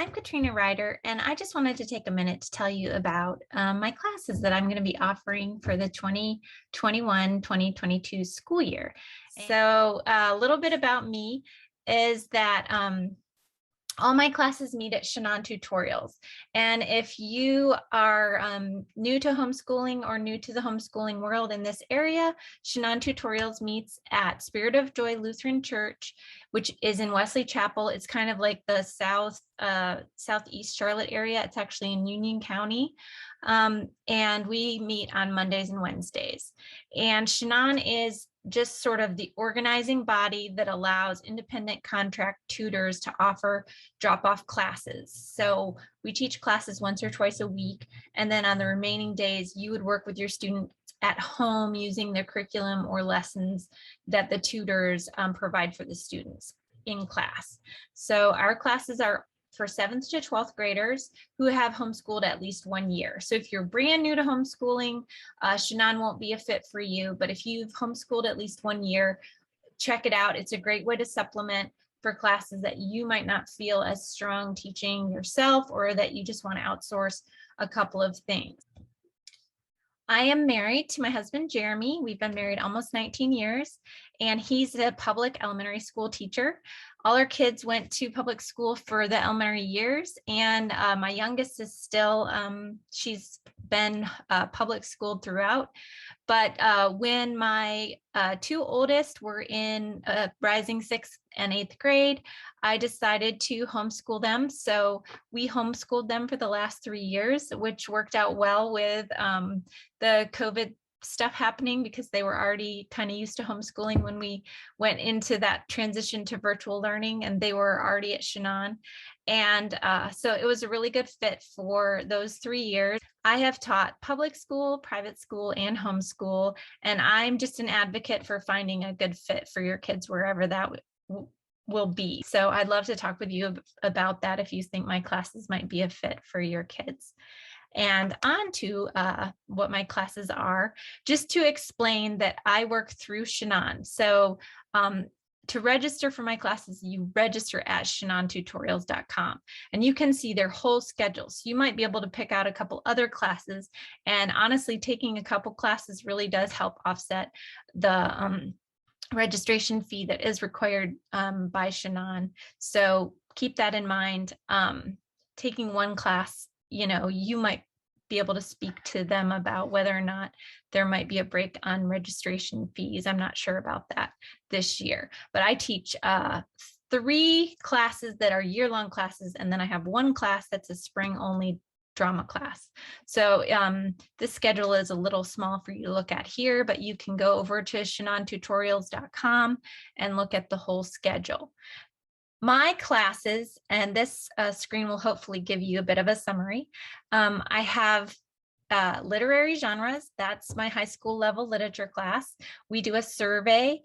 I'm Katrina Ryder, and I just wanted to take a minute to tell you about my classes that I'm going to be offering for the 2021-2022 school year. So a little bit about me is that all my classes meet at Shanan Tutorials. And if you are new to homeschooling or new to the homeschooling world in this area, Shanan Tutorials meets at Spirit of Joy Lutheran Church, which is in Wesley Chapel. It's kind of like the southeast Charlotte area. It's actually in Union County. And we meet on Mondays and Wednesdays. And Shanan is just sort of the organizing body that allows independent contract tutors to offer drop-off classes. So we teach classes once or twice a week, and then on the remaining days, you would work with your students at home using the curriculum or lessons that the tutors provide for the students in class. So our classes are for 7th to 12th graders who have homeschooled at least 1 year. So if you're brand new to homeschooling, Shanan won't be a fit for you, but if you've homeschooled at least 1 year, check it out. It's a great way to supplement for classes that you might not feel as strong teaching yourself, or that you just want to outsource a couple of things. I am married to my husband, Jeremy. We've been married almost 19 years, and he's a public elementary school teacher. All our kids went to public school for the elementary years, and my youngest is still, she's been public schooled throughout. But when my two oldest were in rising 6th and 8th grade, I decided to homeschool them. So we homeschooled them for the last 3 years, which worked out well with the COVID stuff happening, because they were already kind of used to homeschooling when we went into that transition to virtual learning, and they were already at Shanan. And so it was a really good fit for those 3 years. I have taught public school, private school, and homeschool, and I'm just an advocate for finding a good fit for your kids wherever that will be. So I'd love to talk with you about that if you think my classes might be a fit for your kids. And on to what my classes are, just to explain that I work through Shanan. So to register for my classes, you register at shanantutorials.com, and you can see their whole schedule. So you might be able to pick out a couple other classes, and honestly, taking a couple classes really does help offset the registration fee that is required by Shanan. So keep that in mind. Taking one class, you might be able to speak to them about whether or not there might be a break on registration fees. I'm not sure about that this year, but I teach 3 classes that are year-long classes, and then I have 1 class that's a spring-only drama class. So this schedule is a little small for you to look at here, but you can go over to shanantutorials.com and look at the whole schedule. My classes, and this screen will hopefully give you a bit of a summary. I have literary genres. That's my high school level literature class. We do a survey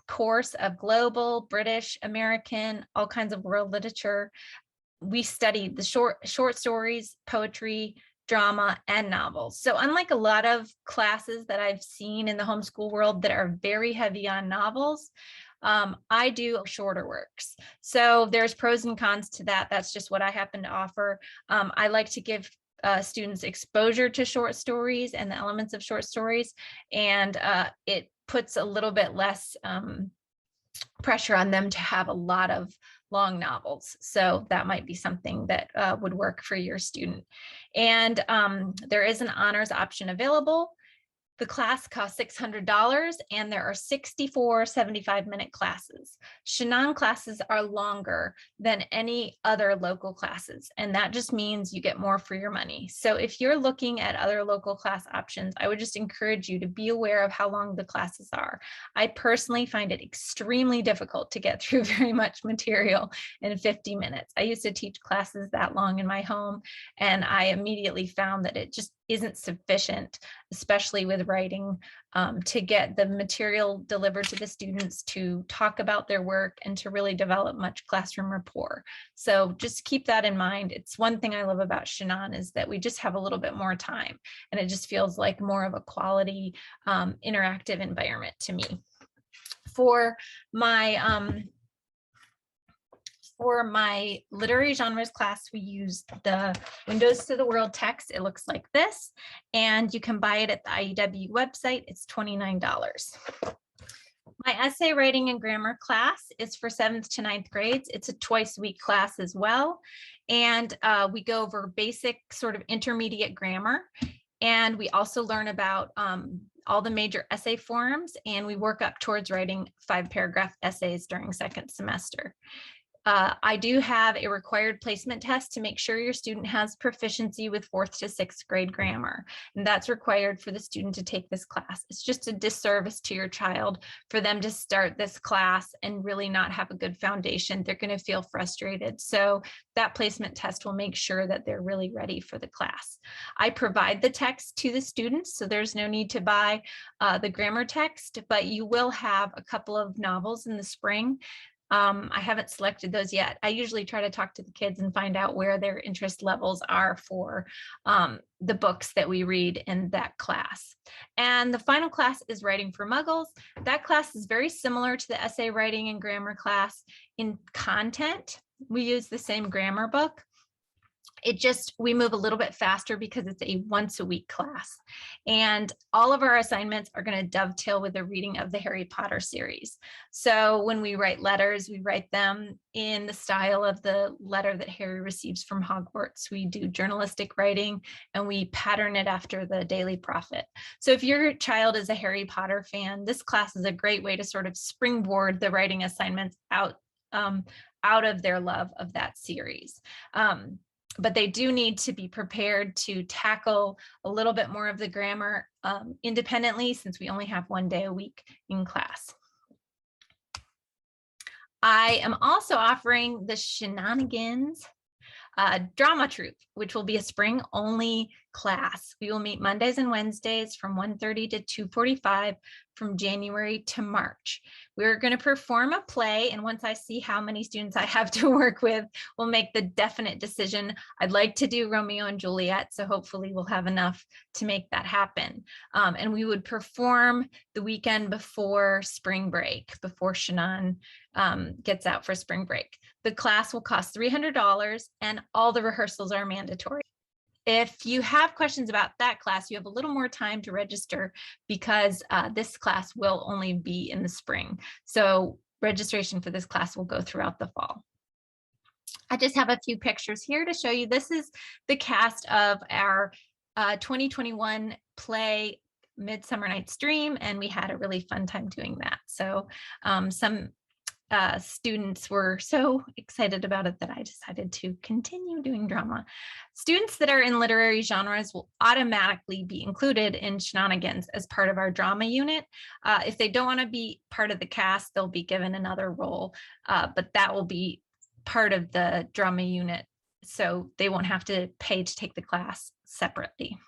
course of global, British, American, all kinds of world literature. We study the short stories, poetry, drama, and novels. So unlike a lot of classes that I've seen in the homeschool world that are very heavy on novels, I do shorter works. So there's pros and cons to that. That's just what I happen to offer. I like to give students exposure to short stories and the elements of short stories, and it puts a little bit less pressure on them to have a lot of long novels. So that might be something that would work for your student. And there is an honors option available. The class costs $600, and there are 64 75-minute classes. Shanan classes are longer than any other local classes, and that just means you get more for your money. So if you're looking at other local class options, I would just encourage you to be aware of how long the classes are. I personally find it extremely difficult to get through very much material in 50 minutes. I used to teach classes that long in my home, and I immediately found that it just isn't sufficient, especially with writing, to get the material delivered to the students, to talk about their work, and to really develop much classroom rapport. So just keep that in mind. It's one thing I love about Shanan is that we just have a little bit more time, and it just feels like more of a quality interactive environment to me. For my For my literary genres class, we use the Windows to the World text. It looks like this, and you can buy it at the IEW website. It's $29. My essay writing and grammar class is for 7th to 9th grades. It's a twice a week class as well. And we go over basic sort of intermediate grammar. And we also learn about all the major essay forms, and we work up towards writing 5-paragraph essays during second semester. I do have a required placement test to make sure your student has proficiency with 4th to 6th grade grammar, and that's required for the student to take this class. It's just a disservice to your child for them to start this class and really not have a good foundation. They're going to feel frustrated. So that placement test will make sure that they're really ready for the class. I provide the text to the students, so there's no need to buy the grammar text, but you will have a couple of novels in the spring. I haven't selected those yet. I usually try to talk to the kids and find out where their interest levels are for the books that we read in that class. And the final class is Writing for Muggles. That class is very similar to the essay writing and grammar class in content. We use the same grammar book. We move a little bit faster because it's a once-a-week class. And all of our assignments are going to dovetail with the reading of the Harry Potter series. So when we write letters, we write them in the style of the letter that Harry receives from Hogwarts. We do journalistic writing, and we pattern it after the Daily Prophet. So if your child is a Harry Potter fan, this class is a great way to sort of springboard the writing assignments out of their love of that series. But they do need to be prepared to tackle a little bit more of the grammar independently, since we only have 1 day a week in class. I am also offering the Shenanigans drama troupe, which will be a spring only class. We will meet Mondays and Wednesdays from 1:30 to 2:45 from January to March. We're going to perform a play, and once I see how many students I have to work with, we'll make the definite decision. I'd like to do Romeo and Juliet, so hopefully we'll have enough to make that happen. And we would perform the weekend before spring break, before Shanan gets out for spring break. The class will cost $300, and all the rehearsals are mandatory. If you have questions about that class, you have a little more time to register, because this class will only be in the spring. So registration for this class will go throughout the fall. I just have a few pictures here to show you. This is the cast of our 2021 play, Midsummer Night's Dream, and we had a really fun time doing that. So some students were so excited about it that I decided to continue doing drama. Students that are in literary genres will automatically be included in Shenanigans as part of our drama unit. If they don't want to be part of the cast, they'll be given another role, but that will be part of the drama unit, so they won't have to pay to take the class separately.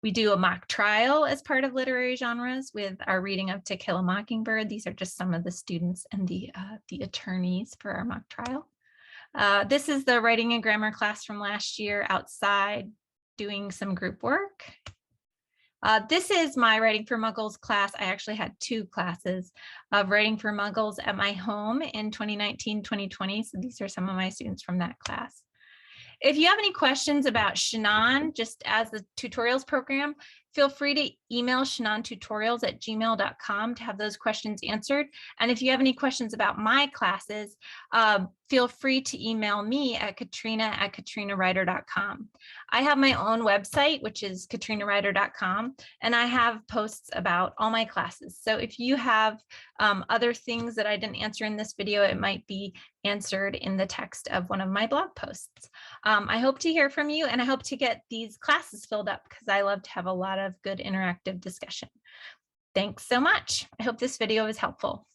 We do a mock trial as part of literary genres with our reading of To Kill a Mockingbird. These are just some of the students and the attorneys for our mock trial. This is the writing and grammar class from last year, outside doing some group work. This is my Writing for Muggles class. I actually had 2 classes of Writing for Muggles at my home in 2019-2020. So these are some of my students from that class. If you have any questions about Shanan, just as the tutorials program, feel free to email shanantutorials@gmail.com to have those questions answered. And if you have any questions about my classes, feel free to email me at katrina@katrinaryder.com. I have my own website, which is katrinaryder.com, and I have posts about all my classes. So if you have other things that I didn't answer in this video, it might be answered in the text of one of my blog posts. I hope to hear from you, and I hope to get these classes filled up, because I love to have a lot of good interactive discussion. Thanks so much. I hope this video was helpful.